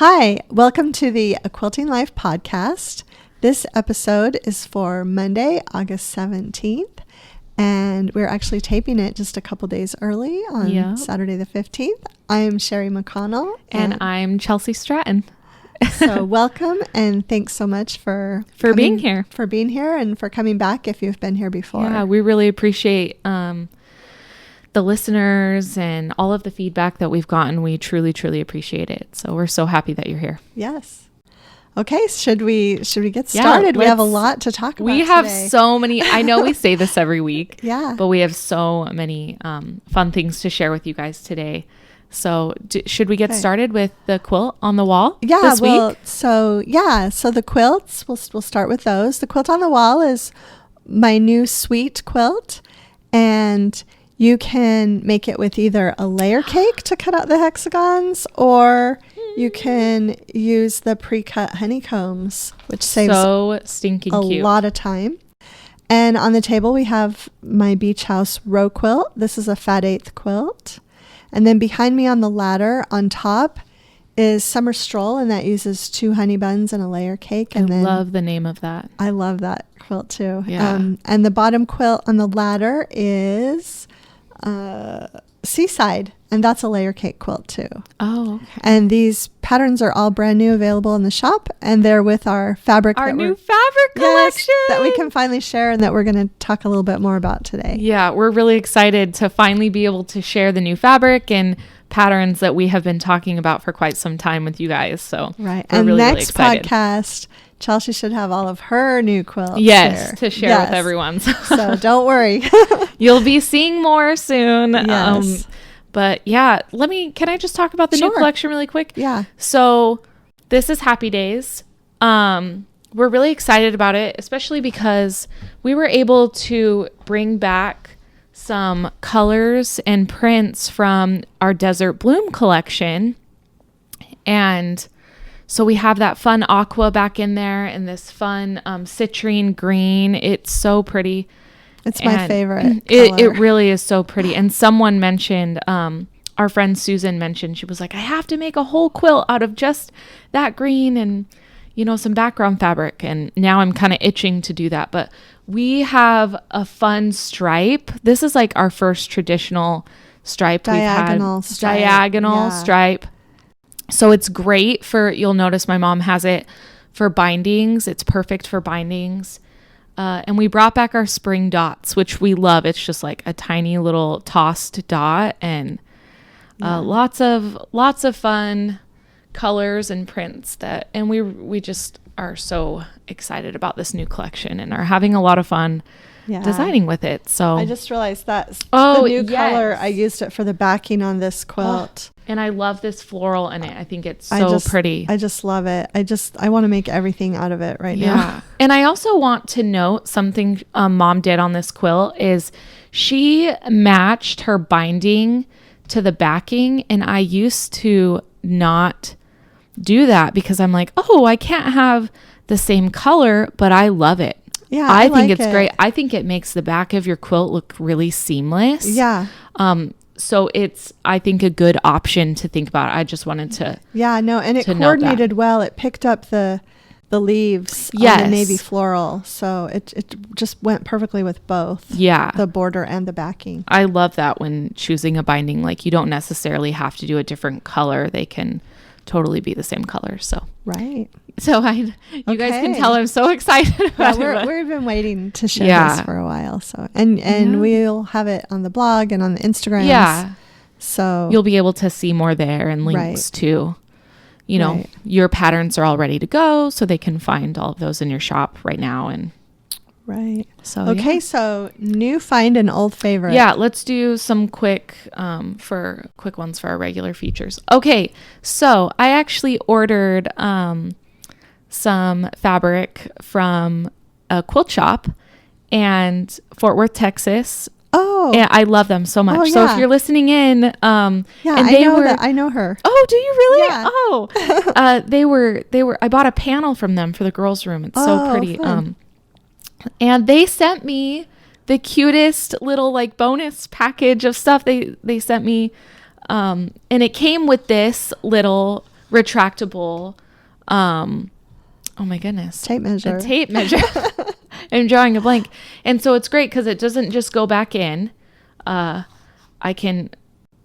Hi, welcome to the Quilting Life podcast. This episode is for Monday, August 17th, and we're actually taping it just a couple days early on Saturday the 15th. I'm Sherri McConnell. And I'm Chelsea Stratton. So welcome, and thanks so much for being here. For being here and for coming back if you've been here before. Yeah, we really appreciate the listeners and all of the feedback that we've gotten. We truly, truly appreciate it. So we're so happy that you're here. Yes. Okay, should we get started? We have a lot to talk about. We have so many. I know we say this every week. Yeah. But we have so many fun things to share with you guys today. So should we get started with the quilt on the wall this week? So the quilts, we'll start with those. The quilt on the wall is my new suite quilt, and you can make it with either a layer cake to cut out the hexagons, or you can use the pre-cut honeycombs, which saves so stinking cute. A lot of time. And on the table we have my Beach House row quilt. This is a fat eighth quilt. And then behind me on the ladder on top is Summer Stroll, and that uses 2 honey buns and a layer cake. And I love the name of that. I love that quilt too. Yeah. And the bottom quilt on the ladder is Seaside, and that's a layer cake quilt too. Oh, okay. And these patterns are all brand new, available in the shop, and they're with our fabric. Our new fabric collection that we can finally share, and that we're going to talk a little bit more about today. Yeah, we're really excited to finally be able to share the new fabric and patterns that we have been talking about for quite some time with you guys. So right, and really, next really podcast, Chelsea should have all of her new quilts. Yes, to share with everyone. So don't worry. You'll be seeing more soon. Yes. But yeah, can I just talk about the new collection really quick? Yeah. So this is Happy Days. We're really excited about it, especially because we were able to bring back some colors and prints from our Desert Bloom collection. And so we have that fun aqua back in there and this fun citrine green. It's so pretty. It's my favorite. It really is so pretty. And someone mentioned, our friend Susan mentioned, she was like, I have to make a whole quilt out of just that green and, some background fabric. And now I'm kind of itching to do that. But we have a fun stripe. This is like our first traditional stripe. Diagonal stripe. So it's great you'll notice my mom has it for bindings. It's perfect for bindings. And we brought back our spring dots, which we love. It's just like a tiny little tossed dot, and lots of fun colors and prints and we just are so excited about this new collection and are having a lot of fun designing with it. So I just realized that's the new color. I used it for the backing on this quilt. And I love this floral in it. I think it's so pretty. I just love it. I want to make everything out of it right now. And I also want to note something Mom did on this quilt is she matched her binding to the backing. And I used to not do that because I'm like, I can't have the same color, but I love it. Yeah, I think it's great. I think it makes the back of your quilt look really seamless. Yeah. So it's, I think, a good option to think about. I just wanted to. Yeah, no, and it coordinated well. It picked up the leaves on the navy floral. So it just went perfectly with both. Yeah. The border and the backing. I love that when choosing a binding, like you don't necessarily have to do a different color. They can totally be the same color. So. Right. So you guys can tell I'm so excited about it. We've been waiting to share this for a while. So and we'll have it on the blog and on the Instagram. Yeah. So you'll be able to see more there and links to, your patterns are all ready to go, so they can find all of those in your shop right now. And So so new find and old favorite. Yeah, let's do some quick ones for our regular features. Okay, so I actually ordered some fabric from a quilt shop and Fort Worth, Texas. Oh, and I love them so much. So if you're listening in, and I know her. Oh, do you really? Yeah. Oh, they were. I bought a panel from them for the girls' room. It's so pretty. Fun. And they sent me the cutest little like bonus package of stuff. They sent me, and it came with this little retractable, oh my goodness. Tape measure. A tape measure. I'm drawing a blank. And so it's great because it doesn't just go back in. I can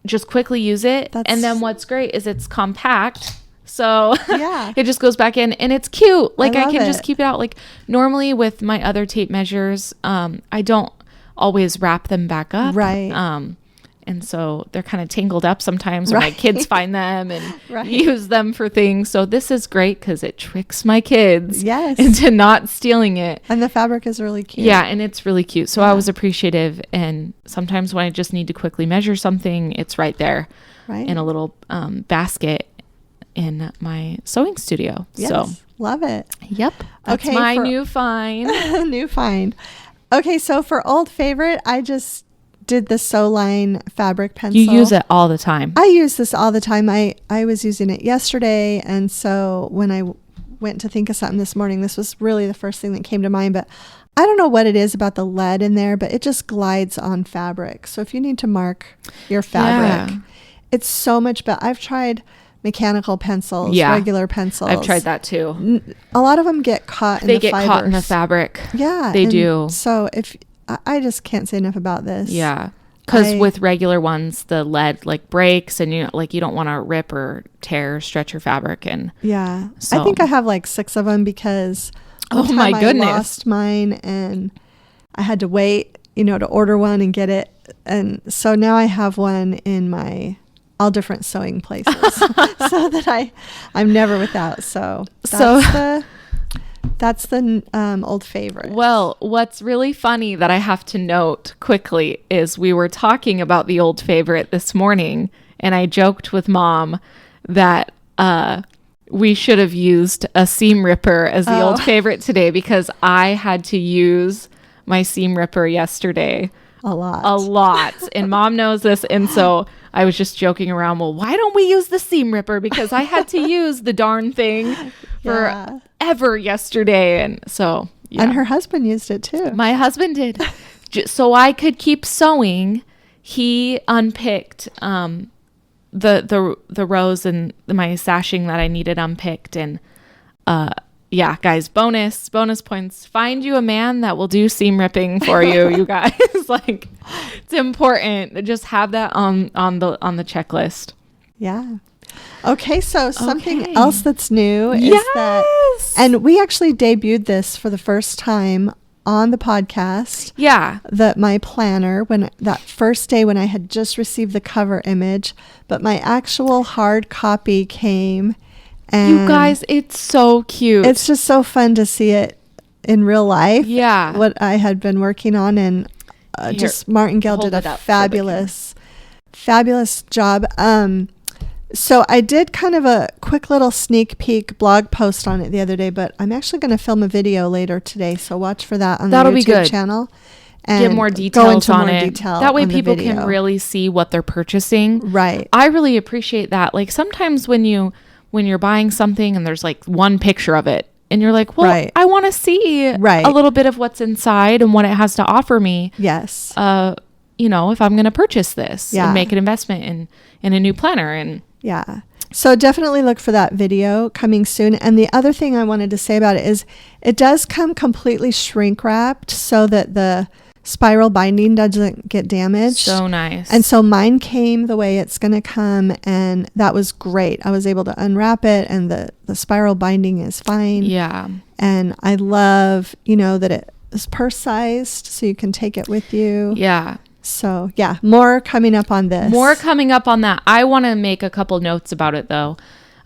just quickly use it. And then what's great is it's compact. So yeah, it just goes back in and it's cute. Like I can it. just keep it out. Like normally with my other tape measures, I don't always wrap them back up. Right. And so they're kind of tangled up sometimes when my kids find them and use them for things. So this is great because it tricks my kids into not stealing it. And the fabric is really cute. Yeah, and it's really cute. So I was appreciative. And sometimes when I just need to quickly measure something, it's right there in a little basket in my sewing studio. Yes, so love it. Yep. That's my new find. New find. Okay, so for old favorite, I just did the Sew Line fabric pencil. You use it all the time. I use this all the time. I was using it yesterday, and so when I went to think of something this morning, this was really the first thing that came to mind. But I don't know what it is about the lead in there, but it just glides on fabric. So if you need to mark your fabric, it's so much better. I've tried mechanical pencils, regular pencils. I've tried that too. A lot of them get caught in the fibers. They get caught in the fabric. Yeah. They do. So I just can't say enough about this. Yeah. Because with regular ones, the lead like breaks and you don't want to rip or tear or stretch your fabric. And I think I have like 6 of them because my goodness, I lost mine and I had to wait, to order one and get it. And so now I have one in my all different sewing places so that I'm never without. So that's the old favorite. Well, what's really funny that I have to note quickly is we were talking about the old favorite this morning, and I joked with Mom that we should have used a seam ripper as the old favorite today because I had to use my seam ripper yesterday. A lot. And Mom knows this. And so I was just joking around. Well, why don't we use the seam ripper? Because I had to use the darn thing forever yesterday. And so, And her husband used it too. My husband did. So I could keep sewing. He unpicked the rows and my sashing that I needed unpicked. And guys, bonus points. Find you a man that will do seam ripping for you, you guys. Like, it's important to just have that on the checklist. Yeah. Okay, so something else that's new is that, and we actually debuted this for the first time on the podcast. Yeah. My planner, that first day when I had just received the cover image, but my actual hard copy came. And you guys, it's so cute. It's just so fun to see it in real life. Yeah. What I had been working on, and Martingale did a fabulous job. So I did kind of a quick little sneak peek blog post on it the other day, but I'm actually going to film a video later today. So watch for that on the YouTube channel. And get more details on it. That way people can really see what they're purchasing. Right. I really appreciate that. Like sometimes when you're buying something and there's like one picture of it and you're like, well, I want to see a little bit of what's inside and what it has to offer me. Yes. If I'm going to purchase this and make an investment in a new planner. And so definitely look for that video coming soon. And the other thing I wanted to say about it is it does come completely shrink wrapped so that the spiral binding doesn't get damaged. So nice. And so mine came the way it's going to come, and that was great. I was able to unwrap it, and the spiral binding is fine. Yeah. And I love, that it is purse sized, so you can take it with you. Yeah. So more coming up on this. More coming up on that. I want to make a couple notes about it though.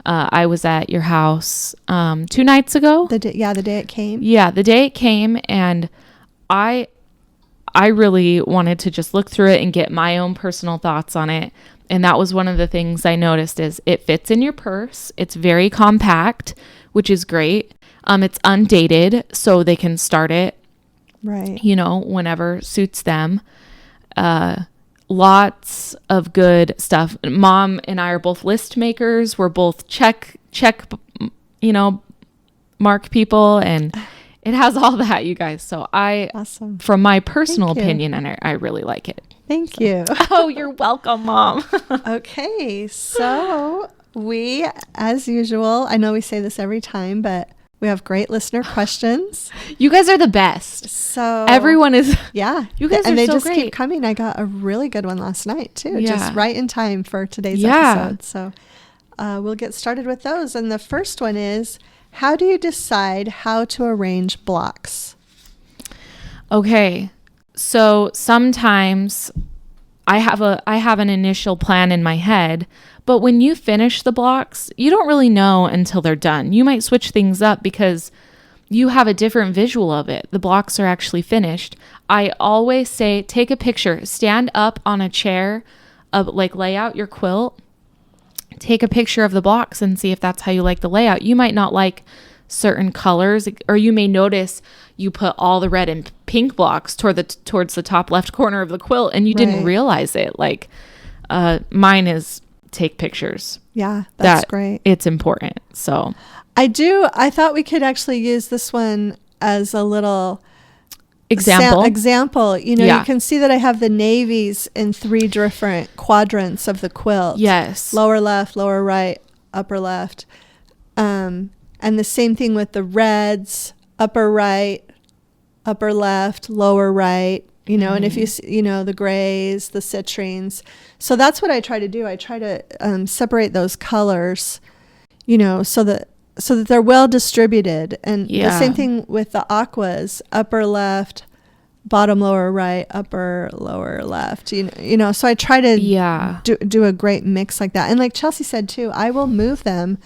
I was at your house 2 nights ago. The day it came. Yeah, the day it came, and I really wanted to just look through it and get my own personal thoughts on it. And that was one of the things I noticed is it fits in your purse. It's very compact, which is great. It's undated, so they can start it, whenever suits them. Lots of good stuff. Mom and I are both list makers. We're both check, mark people, and it has all that, you guys. So awesome. From my personal opinion, and I really like it. Thank you. Oh, you're welcome, Mom. Okay. So We, as usual, I know we say this every time, but we have great listener questions. You guys are the best. So everyone is. Yeah. You guys and are they so just great. keep coming. I got a really good one last night too. Yeah. Just right in time for today's Yeah. episode. So we'll get started with those. And the first one is, how do you decide how to arrange blocks? Okay. So sometimes I have an initial plan in my head, but when you finish the blocks, you don't really know until they're done. You might switch things up because you have a different visual of it. The blocks are actually finished. I always say, take a picture, stand up on a chair, lay out your quilt, take a picture of the blocks and see if that's how you like the layout. You might not like certain colors, or you may notice you put all the red and pink blocks towards the top left corner of the quilt and you didn't realize it. Like mine is take pictures. Yeah, that's great. It's important. So I thought we could actually use this one as a little example. You know, you can see that I have the navies in 3 different quadrants of the quilt. Yes. Lower left, lower right, upper left. And the same thing with the reds, upper right, upper left, lower right, you know, and if you see, you know, the grays, the citrines. So that's what I try to do. I try to separate those colors, you know, so that they're well distributed. And the same thing with the aquas, upper left, bottom lower right, upper lower left, you know, so I try to do a great mix like that. And like Chelsea said too, I will move them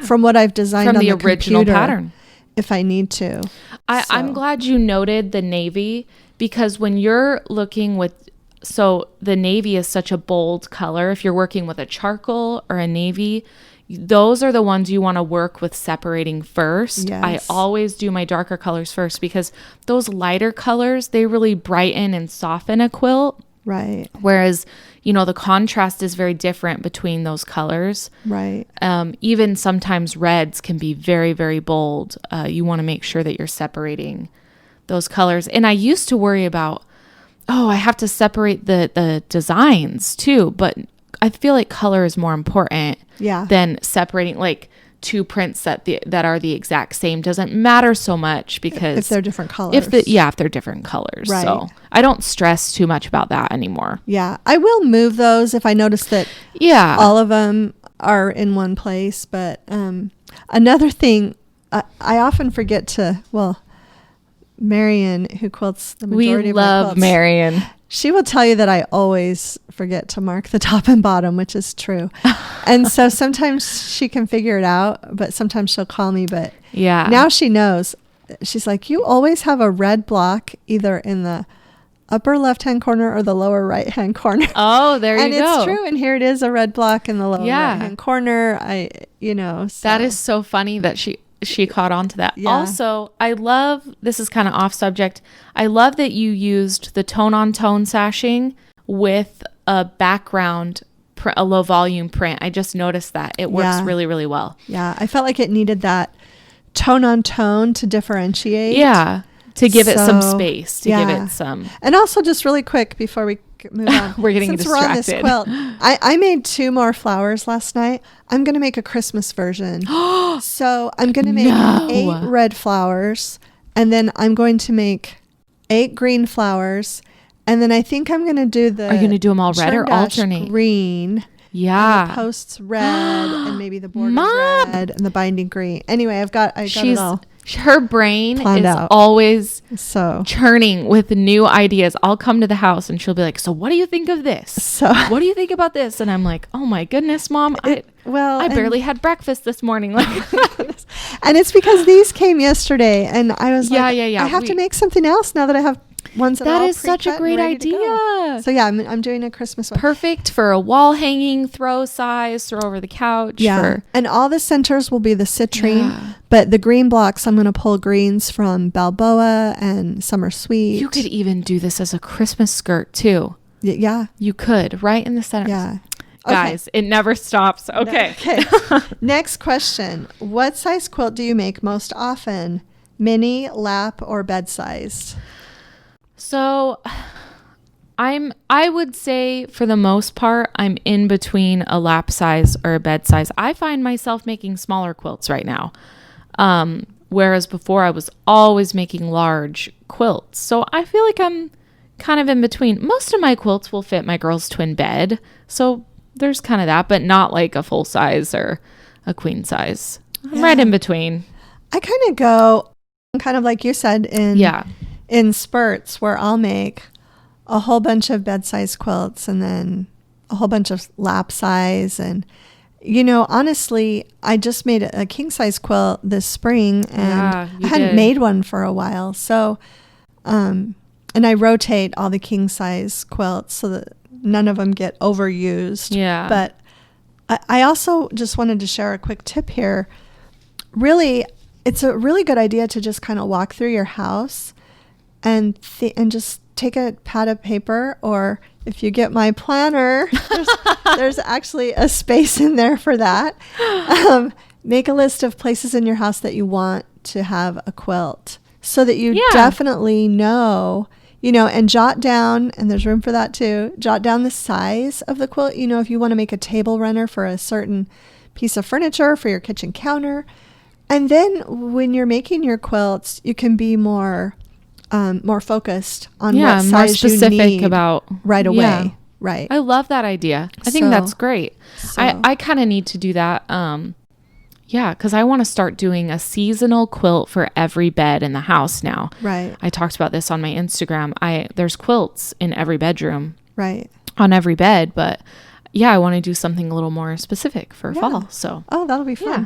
from what I've designed from on the original pattern if I need to. I'm glad you noted the navy, because when you're looking so the navy is such a bold color. If you're working with a charcoal or a navy, those are the ones you want to work with separating first. Yes. I always do my darker colors first, because those lighter colors, they really brighten and soften a quilt. Right. Whereas, you know, the contrast is very different between those colors. Right. Even sometimes reds can be very, very bold. You want to make sure that you're separating those colors. And I used to worry about, I have to separate the designs too, but I feel like color is more important than separating like 2 prints that are the exact same. Doesn't matter so much, because if they're different colors. If they're different colors. Right. So I don't stress too much about that anymore. Yeah. I will move those if I notice that all of them are in one place. But another thing, I often forget to, Marion, who quilts the majority of my quilts. We love Marion. She will tell you that I always forget to mark the top and bottom, which is true. And so sometimes she can figure it out, but sometimes she'll call me. But now she knows. She's like, you always have a red block either in the upper left-hand corner or the lower right-hand corner. Oh, there you go. And it's true. And here it is, a red block in the lower right-hand corner. That is so funny that she caught on to that. Also, I love, this is kind of off subject, I love that you used the tone-on-tone sashing with a background, a low volume print. I just noticed that. It works really, really well. Yeah, I felt like it needed that tone-on-tone to differentiate. Yeah, to give it some space, to give it some. And also, just really quick before we move on. We're getting distracted. Since we're on this quilt, I made 2 more flowers last night. I'm going to make a Christmas version. So I'm going to make 8 red flowers, and then I'm going to make 8 green flowers, and then I think I'm going to do the... Are you going to do them all red or alternate? Green. Yeah. And the posts red, and maybe the borders red, and the binding green. Anyway, I got it all. Her brain is out. Always churning with new ideas. I'll come to the house and she'll be like, so what do you think of this? So what do you think about this? And I'm like, oh my goodness, Mom. I barely had breakfast this morning. And it's because these came yesterday, and I was I have to make something else now that I have ones that is such a great idea. So I'm doing a Christmas one. Perfect for a wall hanging, throw over the couch. And all the centers will be the citrine, but the green blocks, I'm going to pull greens from Balboa and Summer Sweet. You could even do this as a Christmas skirt too. Yeah. You could, right in the center. Yeah. Guys, it never stops. Okay. Next question. What size quilt do you make most often? Mini, lap, or bed sized? So I would say for the most part, I'm in between a lap size or a bed size. I find myself making smaller quilts right now. Whereas before I was always making large quilts. So I feel like I'm kind of in between. Most of my quilts will fit my girl's twin bed. So there's kind of that, but not like a full size or a queen size. I'm right in between. I kind of go kind of like you said in spurts where I'll make a whole bunch of bed size quilts and then a whole bunch of lap size. And, honestly, I just made a king size quilt this spring and I hadn't made one for a while. So, and I rotate all the king size quilts so that none of them get overused. Yeah. But I also just wanted to share a quick tip here. Really, it's a really good idea to just kind of walk through your house and just take a pad of paper, or if you get my planner, there's actually a space in there for that. Make a list of places in your house that you want to have a quilt so that you definitely know, and jot down, and there's room for that too, jot down the size of the quilt. If you want to make a table runner for a certain piece of furniture for your kitchen counter. And then when you're making your quilts, you can be more focused on what size more specific you need about right away. Yeah. Right. I love that idea. I think that's great. I kind of need to do that. Because I want to start doing a seasonal quilt for every bed in the house now. Right. I talked about this on my Instagram. There's quilts in every bedroom. Right. On every bed, but I want to do something a little more specific for fall. So. Oh, that'll be fun. Yeah.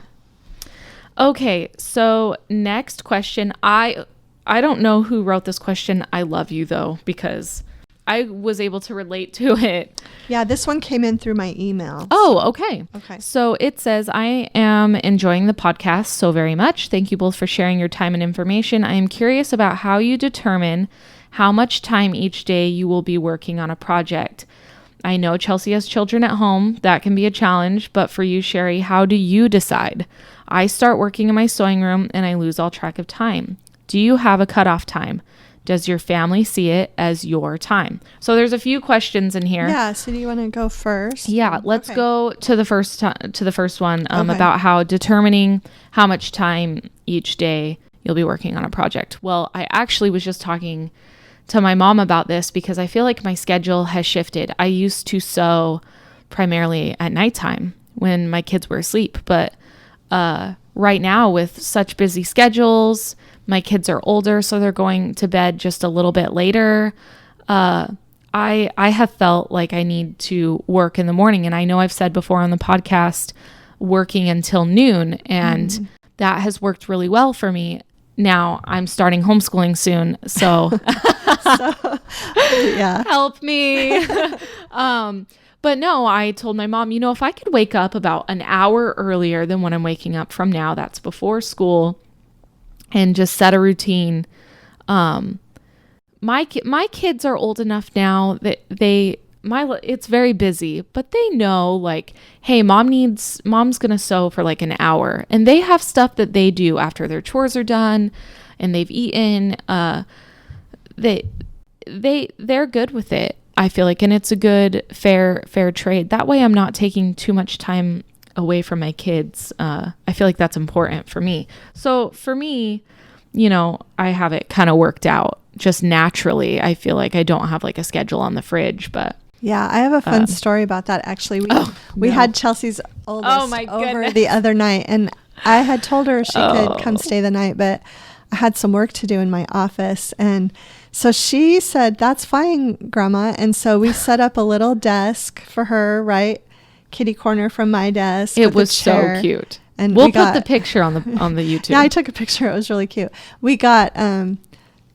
Okay, so next question. I don't know who wrote this question. I love you though, because I was able to relate to it. Yeah, this one came in through my email. Oh, okay. Okay. So it says, I am enjoying the podcast so very much. Thank you both for sharing your time and information. I am curious about how you determine how much time each day you will be working on a project. I know Chelsea has children at home. That can be a challenge. But for you, Sherri, how do you decide? I start working in my sewing room and I lose all track of time. Do you have a cutoff time? Does your family see it as your time? So there's a few questions in here. Yeah. So do you want to go first? Yeah. Let's go to the first one about how determining how much time each day you'll be working on a project. Well, I actually was just talking to my mom about this because I feel like my schedule has shifted. I used to sew primarily at nighttime when my kids were asleep, but right now with such busy schedules, my kids are older, so they're going to bed just a little bit later. I have felt like I need to work in the morning, and I know I've said before on the podcast, working until noon, and that has worked really well for me. Now I'm starting homeschooling soon, so, yeah, help me. But no, I told my mom, if I could wake up about an hour earlier than when I'm waking up from now, that's before school, and just set a routine. My kids are old enough now that it's very busy, but they know like, hey, mom's going to sew for like an hour, and they have stuff that they do after their chores are done and they've eaten. They're good with it, I feel like, and it's a good fair trade. That way I'm not taking too much time away from my kids. I feel like that's important for me. So for me, I have it kind of worked out just naturally. I feel like I don't have like a schedule on the fridge, but yeah, I have a fun story about that. Actually, we had Chelsea's oldest over the other night, and I had told her she could come stay the night, but I had some work to do in my office, and so she said, "That's fine, Grandma." And so we set up a little desk for her, right, kitty corner from my desk. It was so cute. And we'll put the picture on the YouTube. Yeah, I took a picture. It was really cute. We got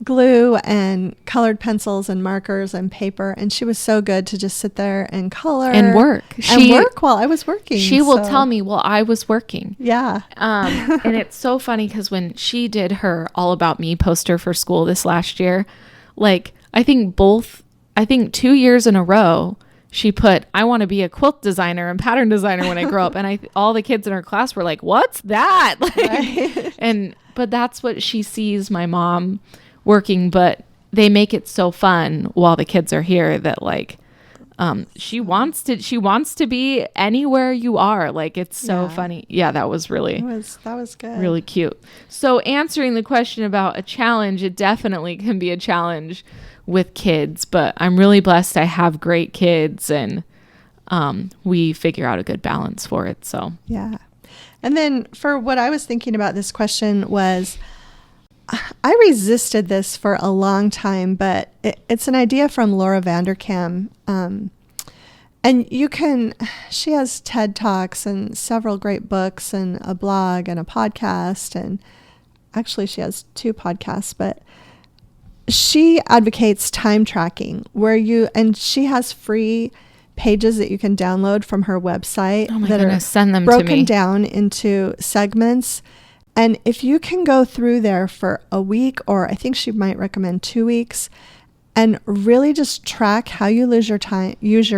glue and colored pencils and markers and paper, and she was so good to just sit there and color and work. She work while I was working. She will tell me while I was working. Yeah. And it's so funny because when she did her All About Me poster for school this last year, like I think 2 years in a row, she put, I want to be a quilt designer and pattern designer when I grow up. And all the kids in her class were like, what's that? Like, right. but that's what she sees my mom working. But they make it so fun while the kids are here that like she wants to be anywhere you are. Like, it's so funny. Yeah, that was good. Really cute. So answering the question about a challenge, it definitely can be a challenge with kids, but I'm really blessed I have great kids, and we figure out a good balance for it. So yeah. And then for what I was thinking about this question was, I resisted this for a long time, but it's an idea from Laura Vanderkam. And she has TED Talks and several great books and a blog and a podcast. And actually she has 2 podcasts, but she advocates time tracking and she has free pages that you can download from her website that are send them broken to me. down into segments. And if you can go through there for a week, or I think she might recommend 2 weeks, and really just track how you lose your time. That's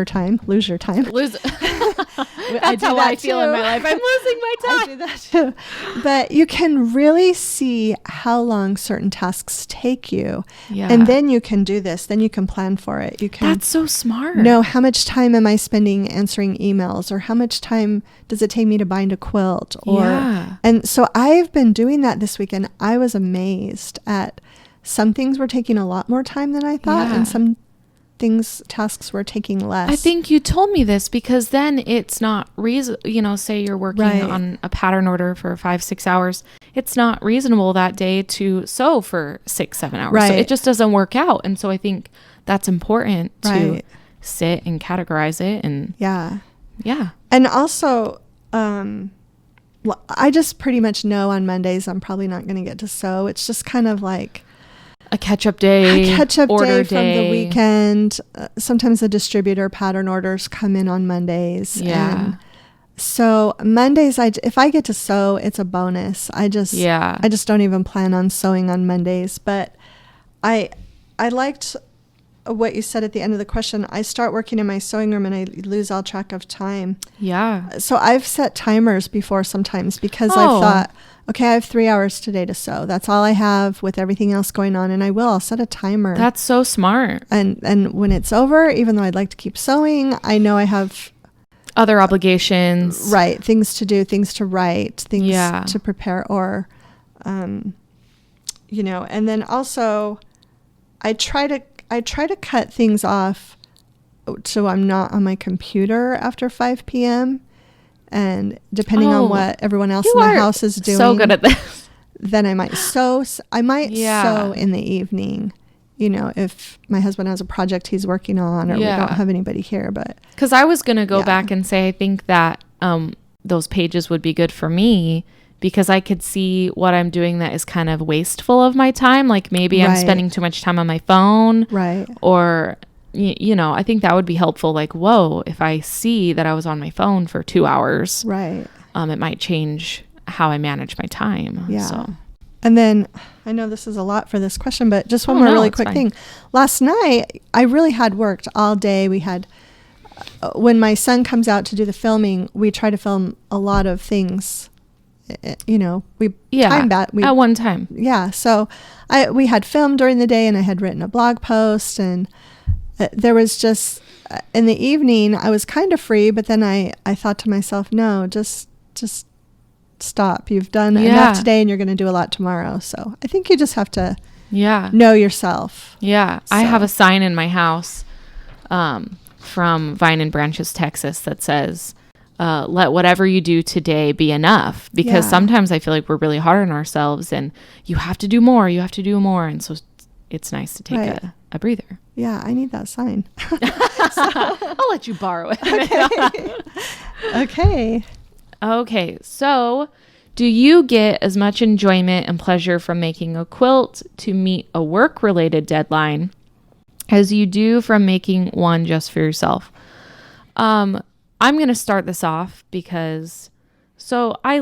how I feel in my life. I'm losing my time. I do that too. But you can really see how long certain tasks take you. Yeah. And then you can do this. Then you can plan for it. You can. That's so smart. Know how much time am I spending answering emails, or how much time does it take me to bind a quilt? And so I've been doing that this week, and I was amazed at some things were taking a lot more time than I thought, and some tasks were taking less. I think you told me this because then it's not say you're working on a pattern order for 5-6 hours. It's not reasonable that day to sew for 6-7 hours. Right. So it just doesn't work out. And so I think that's important to sit and categorize it. And yeah. And also, I just pretty much know on Mondays I'm probably not going to get to sew. It's just kind of like a catch-up day, order from the weekend. Sometimes the distributor pattern orders come in on Mondays. Yeah. And so Mondays, if I get to sew, it's a bonus. I just don't even plan on sewing on Mondays. But I liked what you said at the end of the question. I start working in my sewing room and I lose all track of time. Yeah. So I've set timers before sometimes because I've thought, okay, I have 3 hours today to sew. That's all I have with everything else going on. And I'll set a timer. That's so smart. And when it's over, even though I'd like to keep sewing, I know I have other obligations. Right. Things to do, things to write, things to prepare, or, and then also I try to cut things off so I'm not on my computer after 5 p.m. And depending on what everyone else in the house is doing. So good at this. Then I might sew. Sew in the evening, if my husband has a project he's working on, or we don't have anybody here. But because I was going to go back and say, I think that those pages would be good for me, because I could see what I'm doing that is kind of wasteful of my time. Like maybe I'm spending too much time on my phone. Right. Or, I think that would be helpful. Like, whoa, if I see that I was on my phone for 2 hours, it might change how I manage my time. Yeah. So. And then I know this is a lot for this question, but just one more really quick thing. Last night, I really had worked all day. We had, when my son comes out to do the filming, we try to film a lot of things. We time that at one time. Yeah. So we had filmed during the day, and I had written a blog post, and there was just in the evening I was kind of free, but then I thought to myself, no, just stop. You've done enough today, and you're going to do a lot tomorrow. So I think you just have to know yourself. Yeah. So. I have a sign in my house from Vine and Branches, Texas, that says, let whatever you do today be enough, because sometimes I feel like we're really hard on ourselves, and you have to do more. And so it's nice to take a breather. Yeah, I need that sign. I'll let you borrow it. Okay. So do you get as much enjoyment and pleasure from making a quilt to meet a work-related deadline as you do from making one just for yourself? I'm going to start this off because I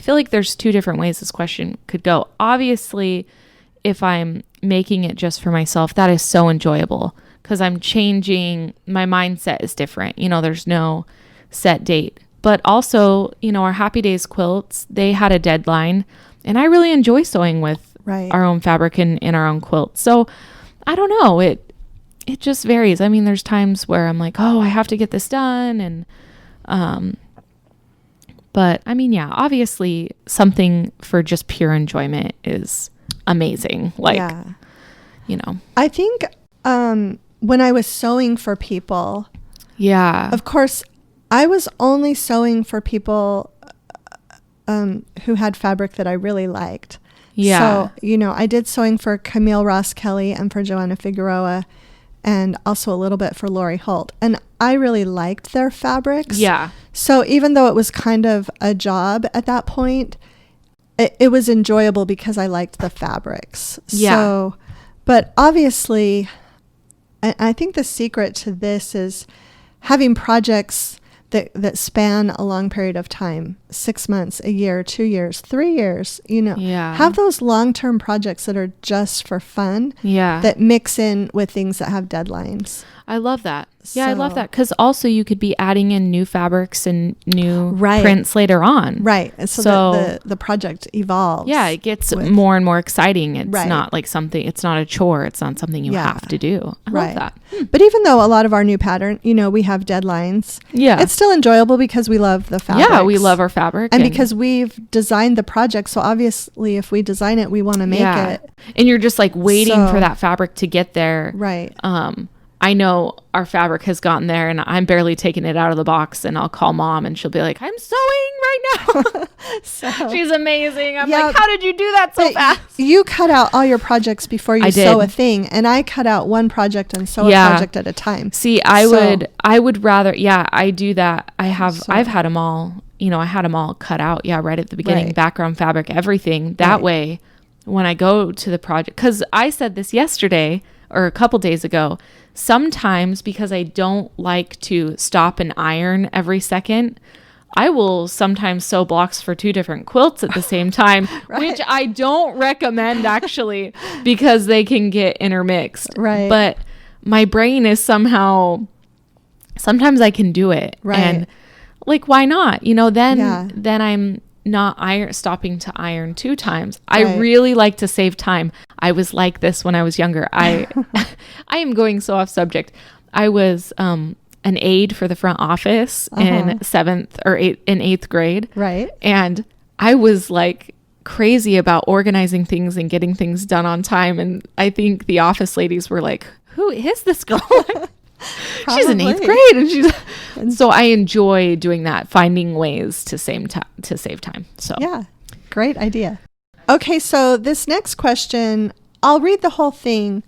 feel like there's 2 different ways this question could go. Obviously, if I'm making it just for myself, that is so enjoyable because I'm changing, my mindset is different. There's no set date. But also, our Happy Days quilts, they had a deadline, and I really enjoy sewing with our own fabric in our own quilt. So I don't know. It just varies. I mean, there's times where I'm like, oh, I have to get this done. And, but I mean, yeah, obviously something for just pure enjoyment is amazing. Like, you know, I think, when I was sewing for people, of course, I was only sewing for people who had fabric that I really liked. So, you know, I did sewing for Camille Ross Kelly and for Joanna Figueroa, and also a little bit for Lori Holt. And I really liked their fabrics. So even though it was kind of a job at that point, it was enjoyable because I liked the fabrics. So, but obviously, I think the secret to this is having projects that span a long period of time, 6 months, a year, 2 years, 3 years, you know, have those long-term projects that are just for fun, that mix in with things that have deadlines. I love that. Yeah, I love that. Because also you could be adding in new fabrics and new prints later on. Right. And so the project evolves. Yeah, it gets more and more exciting. It's not like something, it's not a chore. It's not something you have to do. I love that. But even though a lot of our new pattern, you know, we have deadlines. It's still enjoyable because we love the fabrics. Yeah, we love our fabric. And because we've designed the project. So obviously if we design it, we want to make it. And you're just like waiting for that fabric to get there. Right. I know our fabric has gotten there and I'm barely taking it out of the box, and I'll call Mom and she'll be like, I'm sewing right now. She's amazing. I'm like, how did you do that so fast? You cut out all your projects before you sew a thing, and I cut out one project and sew a project at a time. See, I would rather, I do that. I've had them all, you know, I had them all cut out. Right at the beginning, background fabric, everything. That way, when I go to the project, because I said this yesterday or a couple days ago, sometimes because I don't like to stop and iron every second, I will sometimes sew blocks for 2 different quilts at the same time, which I don't recommend actually, because they can get intermixed. But my brain is sometimes I can do it. And like, why not? You know, then I'm not stopping to iron 2 times. I really like to save time. I was like this when I was younger. I am going so off subject. I was an aide for the front office in 7th or 8th grade. And I was like crazy about organizing things and getting things done on time. And I think the office ladies were like, who is this girl? She's in 8th grade, and so I enjoy doing that, finding ways to save time. So great idea. Okay, so this next question, I'll read the whole thing.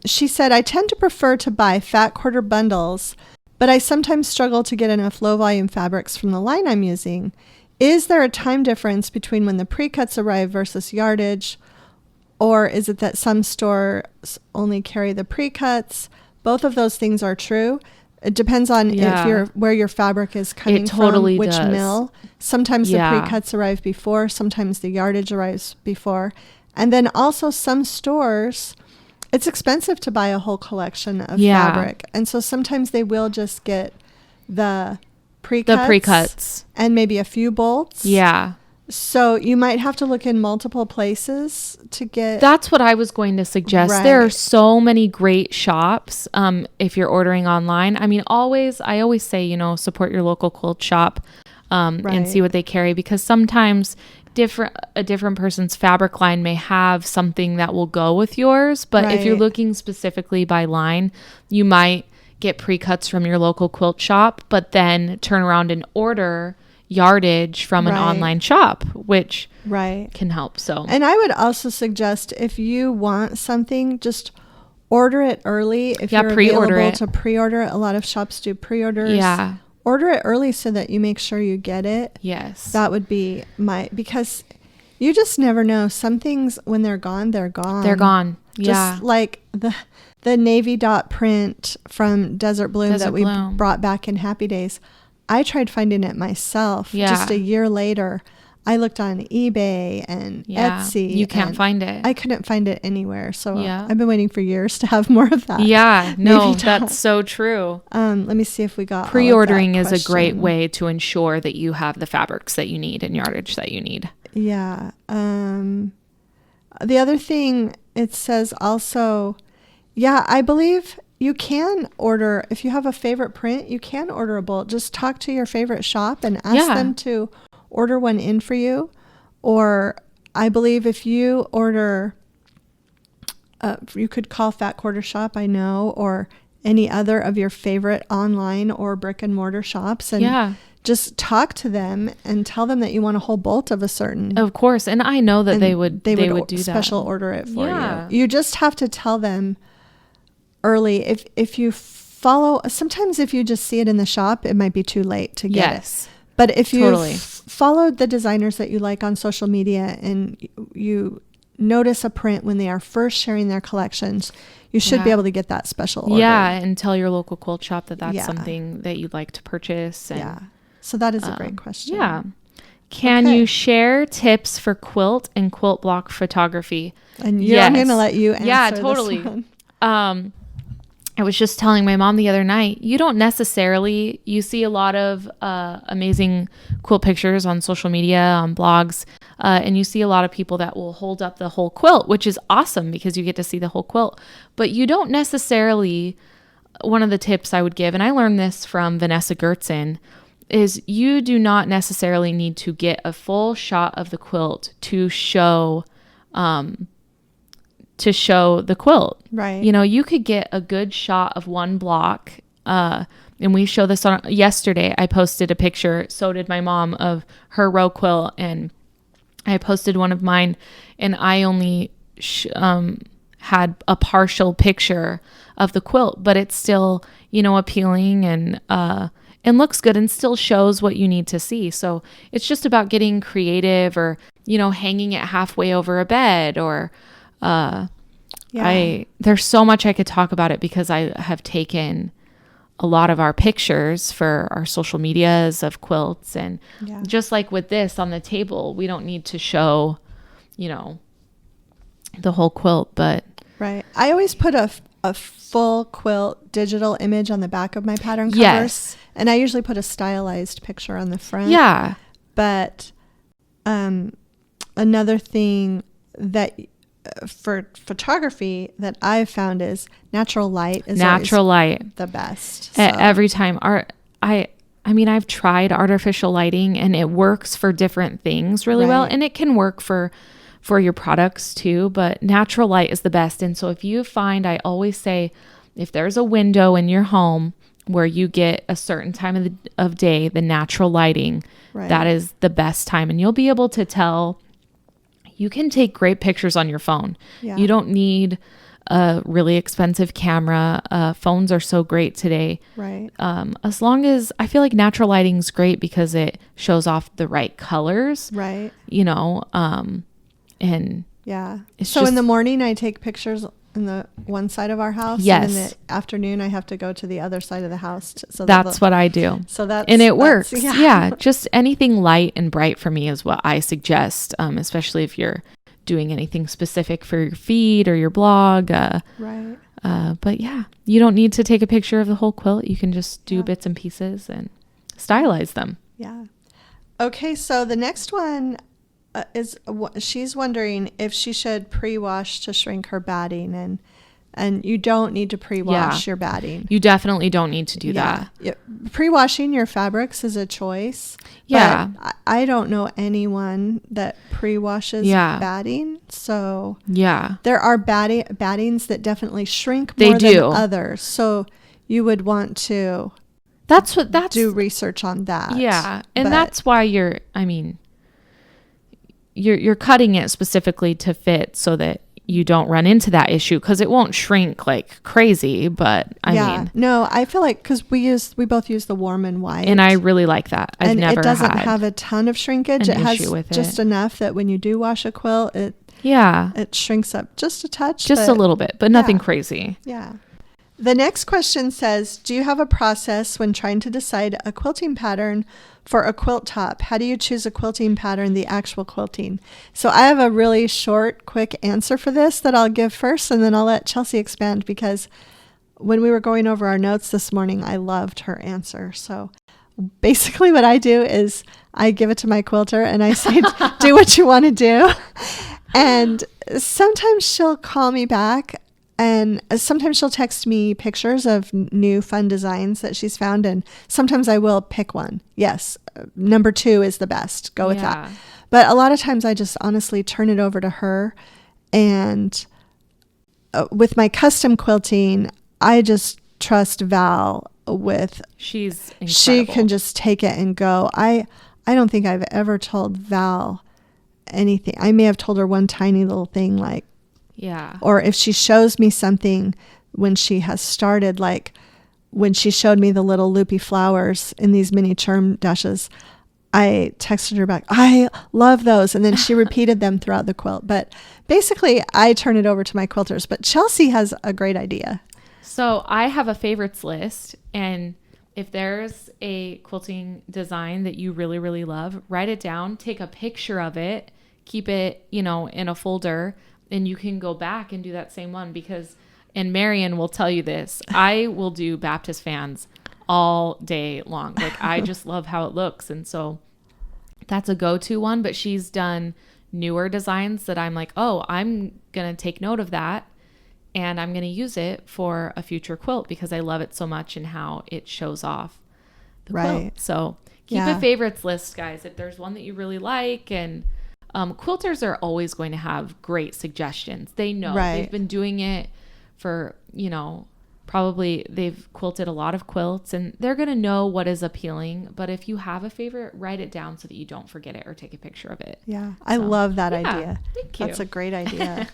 She said, I tend to prefer to buy fat quarter bundles, but I sometimes struggle to get enough low volume fabrics from the line I'm using. Is there a time difference between when the pre-cuts arrive versus yardage, or is it that some stores only carry the pre-cuts? Both of those things are true. It depends on where your fabric is coming from, which mill. Sometimes the pre-cuts arrive before, sometimes the yardage arrives before. And then also some stores, it's expensive to buy a whole collection of fabric. And so sometimes they will just get the pre-cuts and maybe a few bolts. So you might have to look in multiple places to get... That's what I was going to suggest. There are so many great shops if you're ordering online. I mean, I always say, you know, support your local quilt shop and see what they carry, because sometimes a different person's fabric line may have something that will go with yours. But if you're looking specifically by line, you might get pre-cuts from your local quilt shop, but then turn around and order yardage from an online shop, which can help. So, and I would also suggest, if you want something, just order it early. If you're available to pre-order it, a lot of shops do pre-orders. Order it early so that you make sure you get it. That would be because you just never know. Some things, when they're gone, they're gone. They're gone. Just like the navy dot print from Desert Bloom that we brought back in Happy Days. I tried finding it myself. Just a year later. I looked on eBay and Etsy. You can't find it. I couldn't find it anywhere. So I've been waiting for years to have more of that. That's so true. Let me see if we got pre-ordering is a great way to ensure that you have the fabrics that you need and yardage that you need. the other thing it says also, I believe you can order, if you have a favorite print, you can order a bolt. Just talk to your favorite shop and ask them to order one in for you. Or I believe if you order, you could call Fat Quarter Shop, I know, or any other of your favorite online or brick and mortar shops, and just talk to them and tell them that you want a whole bolt of a certain. Of course, and I know that they would do that. Special order it for you. You just have to tell them early. If you follow, sometimes if you just see it in the shop, it might be too late to get it. But if you followed the designers that you like on social media and you notice a print when they are first sharing their collections, you should be able to get that special order. Yeah, and tell your local quilt shop that that's something that you'd like to purchase. And, so that is a great question. Yeah. Can you share tips for quilt and quilt block photography? And I'm going to let you answer totally. this one. I was just telling my mom the other night, you see a lot of amazing quilt pictures on social media, on blogs, and you see a lot of people that will hold up the whole quilt, which is awesome because you get to see the whole quilt. But you don't necessarily, one of the tips I would give, and I learned this from Vanessa Gertzen, is you do not necessarily need to get a full shot of the quilt to show the quilt. Right. You could get a good shot of one block. And we show this on yesterday. I posted a picture. So did my mom, of her row quilt. And I posted one of mine, and I only had a partial picture of the quilt, but it's still, appealing and looks good and still shows what you need to see. So it's just about getting creative, or, hanging it halfway over a bed, or, there's so much I could talk about it, because I have taken a lot of our pictures for our social medias of quilts, and just like with this on the table, we don't need to show, the whole quilt, but I always put a full quilt digital image on the back of my pattern covers. Yes. And I usually put a stylized picture on the front. Yeah. But another thing that for photography that I've found is natural light is the best. So. Every time I've tried artificial lighting, and it works for different things really well, and it can work for your products too, but natural light is the best. And so if you find, I always say, if there's a window in your home where you get a certain time of day, the natural lighting, that is the best time. And you'll be able to tell. You can take great pictures on your phone. Yeah. You don't need a really expensive camera. Phones are so great today. Right. As long as, I feel like natural lighting is great because it shows off the right colors. Right. And so in the morning I take pictures in the one side of our house. Yes. And in the afternoon I have to go to the other side of the house. So that's what I do. So and it works. Yeah. Just anything light and bright for me is what I suggest. Especially if you're doing anything specific for your feed or your blog. Right. But you don't need to take a picture of the whole quilt. You can just do bits and pieces and stylize them. Yeah. Okay. So the next one she's wondering if she should pre-wash to shrink her batting, and you don't need to pre-wash your batting. You definitely don't need to do that. Pre-washing your fabrics is a choice. Yeah. But I don't know anyone that pre-washes batting. So there are battings that definitely shrink more than others. So you would want to do research on that. Yeah. And that's why you're cutting it specifically to fit so that you don't run into that issue, because it won't shrink like crazy. But I feel like, because we both use the warm and white, and I really like that. I've never it doesn't have a ton of shrinkage. It has just enough that when you do wash a quilt, it shrinks up just a touch, a little bit, but nothing crazy. Yeah. The next question says, do you have a process when trying to decide a quilting pattern for a quilt top? How do you choose a quilting pattern, the actual quilting? So I have a really short, quick answer for this that I'll give first, and then I'll let Chelsea expand, because when we were going over our notes this morning, I loved her answer. So basically what I do is I give it to my quilter and I say, do what you want to do. And sometimes she'll call me back, and sometimes she'll text me pictures of new fun designs that she's found. And sometimes I will pick one. Yes, number 2 is the best. Go with that. But a lot of times I just honestly turn it over to her. And with my custom quilting, I just trust Val with. She's incredible. She can just take it and go. I don't think I've ever told Val anything. I may have told her one tiny little thing, like, or if she shows me something when she has started, like when she showed me the little loopy flowers in these mini charm dashes, I texted her back, I love those. And then she repeated them throughout the quilt. But basically, I turn it over to my quilters. But Chelsea has a great idea. So I have a favorites list. And if there's a quilting design that you really, really love, write it down, take a picture of it, keep it, in a folder, and you can go back and do that same one. Because, and Marion will tell you this, I will do Baptist fans all day long. Like, I just love how it looks. And so that's a go-to one. But she's done newer designs that I'm like, oh, I'm going to take note of that. And I'm going to use it for a future quilt because I love it so much and how it shows off the quilt. So keep a favorites list, guys. If there's one that you really like, and quilters are always going to have great suggestions. They know. They've been doing it for, probably they've quilted a lot of quilts, and they're going to know what is appealing. But if you have a favorite, write it down so that you don't forget it or take a picture of it. Yeah, I love that idea. Thank you. That's a great idea.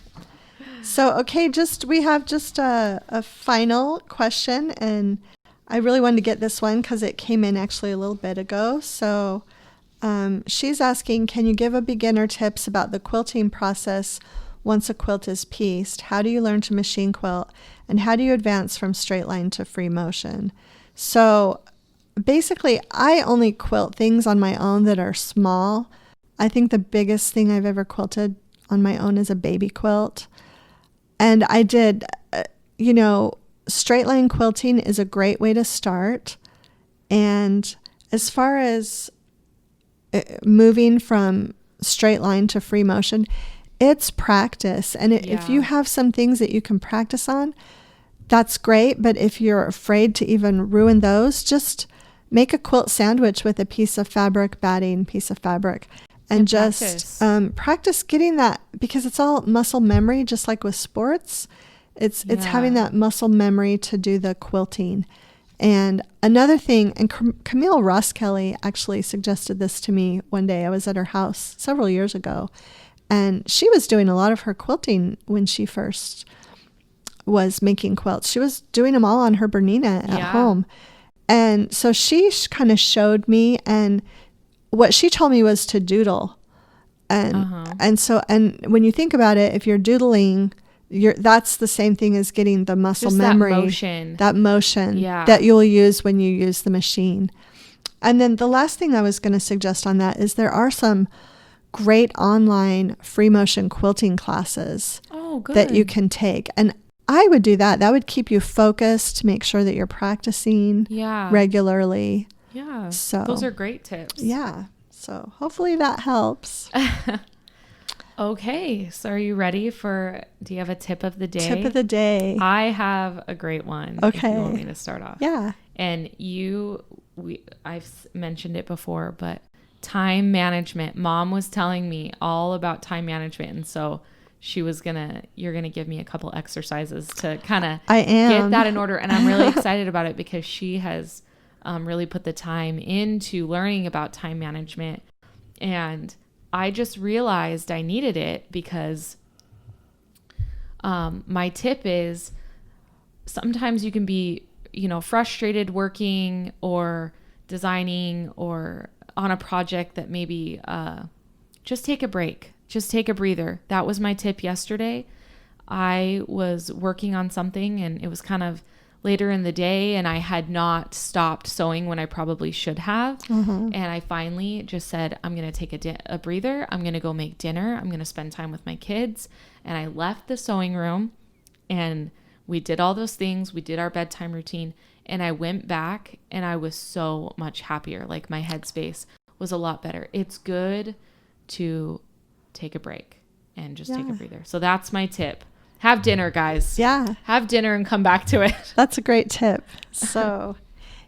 So, okay, we have a final question, and I really wanted to get this one because it came in actually a little bit ago. So she's asking, can you give a beginner tips about the quilting process once a quilt is pieced? How do you learn to machine quilt, and how do you advance from straight line to free motion? So basically, I only quilt things on my own that are small. I think the biggest thing I've ever quilted on my own is a baby quilt. And I did, straight line quilting is a great way to start. And as far as moving from straight line to free motion, it's practice. And if you have some things that you can practice on, that's great. But if you're afraid to even ruin those, just make a quilt sandwich with a piece of fabric, batting piece of fabric. And just practice getting that, because it's all muscle memory, just like with sports. It's having that muscle memory to do the quilting. And another thing, and Camille Ross Kelly actually suggested this to me one day. I was at her house several years ago, and she was doing a lot of her quilting when she first was making quilts. She was doing them all on her Bernina at home. And so she kind of showed me, and what she told me was to doodle. And so when you think about it, if you're doodling, that's the same thing as getting the muscle just memory. That motion that you'll use when you use the machine. And then the last thing I was going to suggest on that is there are some great online free motion quilting classes that you can take. And I would do that. That would keep you focused, make sure that you're practicing regularly. Yeah. So those are great tips. Yeah. So hopefully that helps. Okay. So are you ready do you have a tip of the day? Tip of the day. I have a great one. Okay. If you want me to start off. Yeah. And I've mentioned it before, but time management. Mom was telling me all about time management. And so you're going to give me a couple exercises to kind of get that in order. And I'm really excited about it because she has really put the time into learning about time management. And I just realized I needed it because my tip is sometimes you can be, frustrated working or designing or on a project that maybe just take a break, just take a breather. That was my tip yesterday. I was working on something and it was kind of later in the day and I had not stopped sewing when I probably should have. And I finally just said, I'm going to take a breather. I'm going to go make dinner. I'm going to spend time with my kids. And I left the sewing room and we did all those things. We did our bedtime routine and I went back and I was so much happier. Like my headspace was a lot better. It's good to take a break. and just take a breather. So that's my tip. Have dinner, guys. Yeah. Have dinner and come back to it. That's a great tip. So,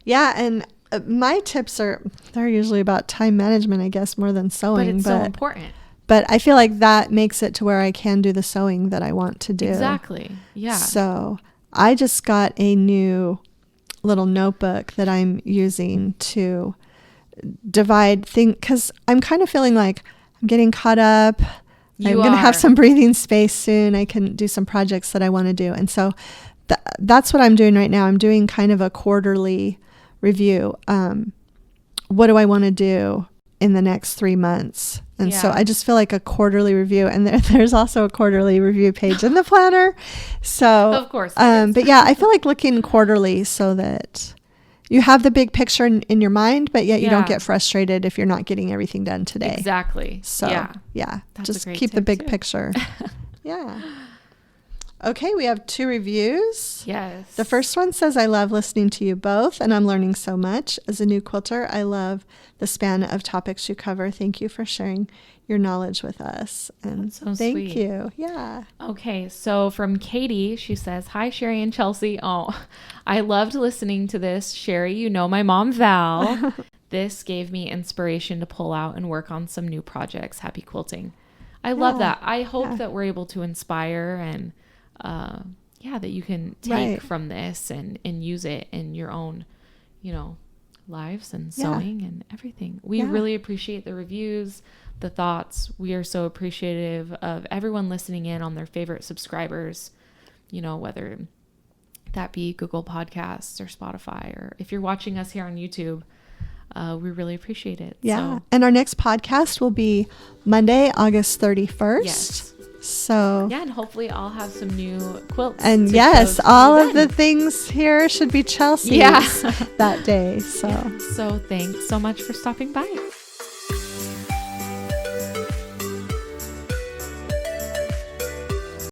yeah. And my tips they're usually about time management, I guess, more than sewing. But it's so important. But I feel like that makes it to where I can do the sewing that I want to do. Exactly. Yeah. So I just got a new little notebook that I'm using to divide things, because I'm kind of feeling like I'm getting caught up. I'm going to have some breathing space soon. I can do some projects that I want to do. And so that's what I'm doing right now. I'm doing kind of a quarterly review. What do I want to do in the next 3 months? And so I just feel like a quarterly review, and there's also a quarterly review page in the planner. So of course. But yeah, I feel like looking quarterly so that you have the big picture in your mind, but yet you don't get frustrated if you're not getting everything done today. Exactly. So yeah, that's just keep the big picture. Yeah. Okay, we have 2 reviews. Yes. The first one says, I love listening to you both, and I'm learning so much. As a new quilter, I love the span of topics you cover. Thank you for sharing your knowledge with us. And that's so thank sweet. you. Yeah. Okay, so from Katie, she says, hi, Sherri and Chelsea. Oh, I loved listening to this. Sherri, you know my mom, Val. This gave me inspiration to pull out and work on some new projects. Happy quilting. I love that. I hope that we're able to inspire and that you can take from this and use it in your own, lives and sewing and everything. We really appreciate the reviews, the thoughts. We are so appreciative of everyone listening in on their favorite subscribers, whether that be Google Podcasts or Spotify, or if you're watching us here on YouTube, we really appreciate it. Yeah. So. And our next podcast will be Monday, August 31st. Yes. So and hopefully I'll have some new quilts. And yes, all of the things here should be Chelsea's that day. So so thanks so much for stopping by.